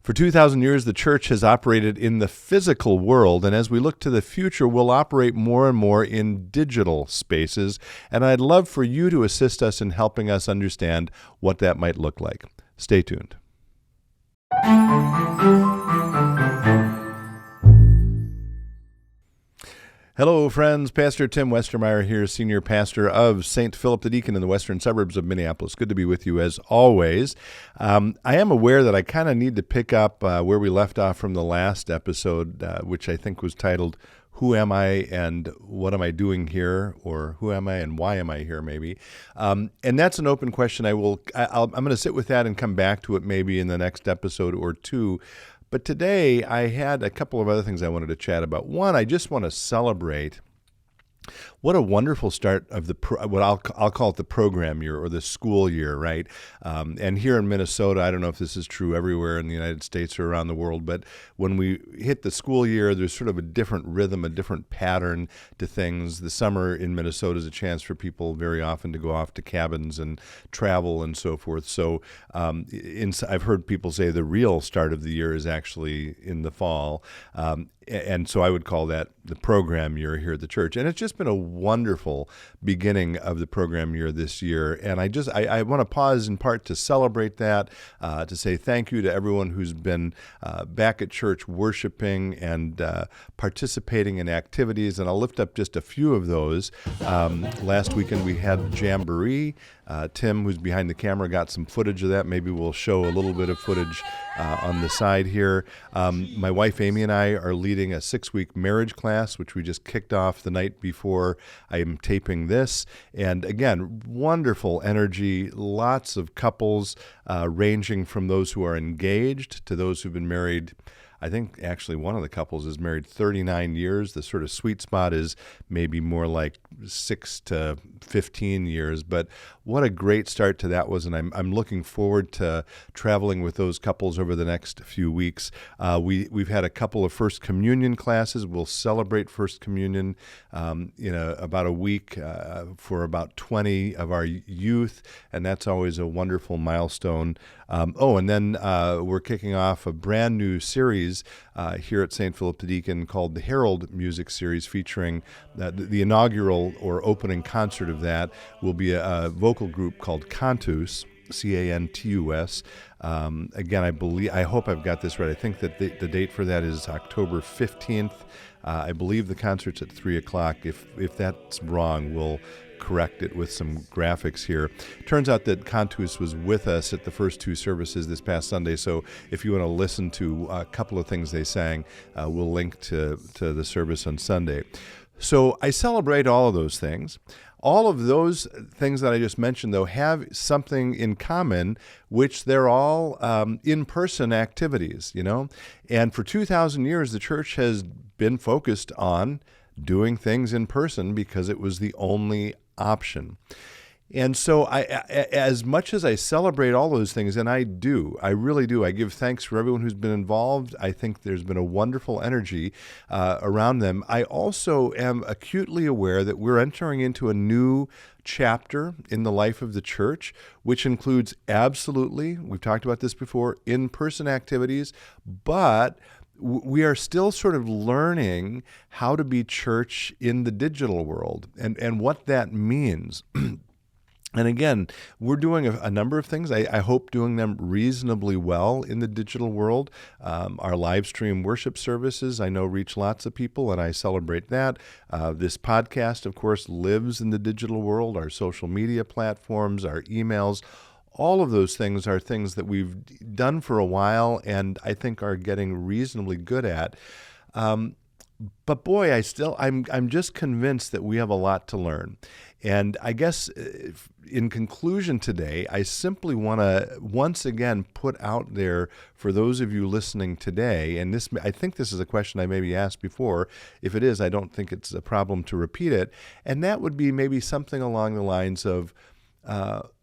For 2,000 years, the church has operated in the physical world, and as we look to the future, we'll operate more and more in digital spaces, and I'd love for you to assist us in helping us understand what that might look like. Stay tuned. Hello, friends. Pastor Tim Westermeyer here, Senior Pastor of St. Philip the Deacon in the western suburbs of Minneapolis. Good to be with you as always. I am aware that I kind of need to pick up where we left off from the last episode, which I think was titled, Who Am I and What Am I Doing Here? Or Who Am I and Why Am I Here, maybe? And that's an open question. I'm going to sit with that and come back to it maybe in the next episode or two. But today I had a couple of other things I wanted to chat about. One, I just want to celebrate what a wonderful start of what I'll call it the program year or the school year, right? And here in Minnesota, I don't know if this is true everywhere in the United States or around the world, but when we hit the school year, there's sort of a different rhythm, a different pattern to things. The summer in Minnesota is a chance for people very often to go off to cabins and travel and so forth. So I've heard people say the real start of the year is actually in the fall. And so I would call that the program year here at the church. And it's just been a wonderful beginning of the program year this year. And I want to pause in part to celebrate that, to say thank you to everyone who's been back at church worshiping and participating in activities. And I'll lift up just a few of those. Last weekend we had Jamboree. Tim, who's behind the camera, got some footage of that. Maybe we'll show a little bit of footage on the side here. My wife Amy and I are leading a 6-week marriage class, which we just kicked off the night before I am taping this. And again, wonderful energy, lots of couples ranging from those who are engaged to those who've been married. I think actually one of the couples is married 39 years. The sort of sweet spot is maybe more like 6 to 15 years. But what a great start to that was, and I'm looking forward to traveling with those couples over the next few weeks. We've had a couple of First Communion classes. We'll celebrate First Communion in about a week for about 20 of our youth, and that's always a wonderful milestone. And then we're kicking off a brand new series here at St. Philip the Deacon called the Herald Music Series, featuring the inaugural or opening concert of that will be a vocal group called Cantus, Cantus. Again, I hope I've got this right. I think that the date for that is October 15th. I believe the concert's at 3 o'clock. If that's wrong, we'll correct it with some graphics here. Turns out that Cantus was with us at the first two services this past Sunday, so if you want to listen to a couple of things they sang, we'll link to the service on Sunday. So I celebrate all of those things. All of those things that I just mentioned, though, have something in common, which they're all in-person activities, And for 2,000 years, the church has been focused on doing things in person because it was the only option. And so as much as I celebrate all those things, and I really do, I give thanks for everyone who's been involved. I think there's been a wonderful energy around them. I also am acutely aware that we're entering into a new chapter in the life of the church, which includes absolutely, we've talked about this before, in-person activities, but we are still sort of learning how to be church in the digital world and what that means. And again, we're doing a number of things. I hope doing them reasonably well in the digital world. Our live stream worship services, I know, reach lots of people, and I celebrate that. This podcast, of course, lives in the digital world. Our social media platforms, our emails, all of those things are things that we've done for a while and I think are getting reasonably good at. But boy, I'm just convinced that we have a lot to learn. And I guess in conclusion today, I simply want to once again put out there for those of you listening today, and I think this is a question I maybe asked before. If it is, I don't think it's a problem to repeat it. And that would be maybe something along the lines of,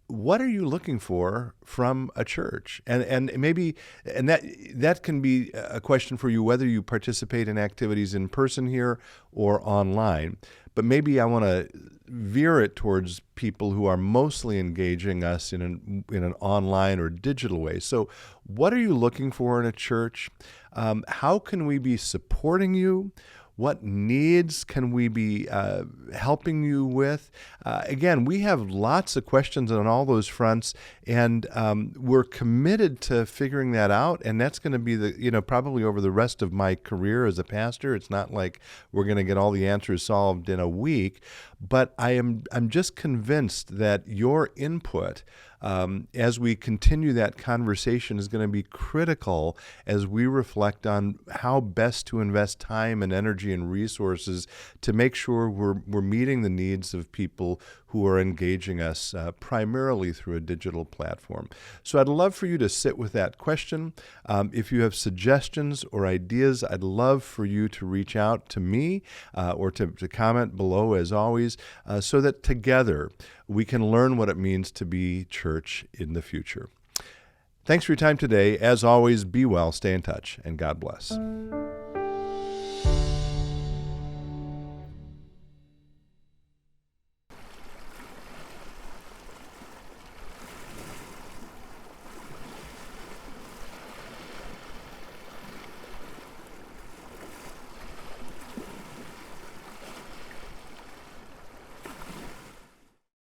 what are you looking for from a church? And maybe that can be a question for you whether you participate in activities in person here or online. but maybe I want to veer it towards people who are mostly engaging us in an online or digital way. So what are you looking for in a church? How can we be supporting you? What needs can we be helping you with? Again, we have lots of questions on all those fronts, and we're committed to figuring that out. And that's going to be probably over the rest of my career as a pastor. It's not like we're going to get all the answers solved in a week, but I'm just convinced that your input as we continue that conversation is going to be critical as we reflect on how best to invest time and energy and resources to make sure we're meeting the needs of people who are engaging us primarily through a digital platform. So I'd love for you to sit with that question. If you have suggestions or ideas, I'd love for you to reach out to me or to comment below as always, so that together we can learn what it means to be church in the future. Thanks for your time today. As always, be well, stay in touch, and God bless.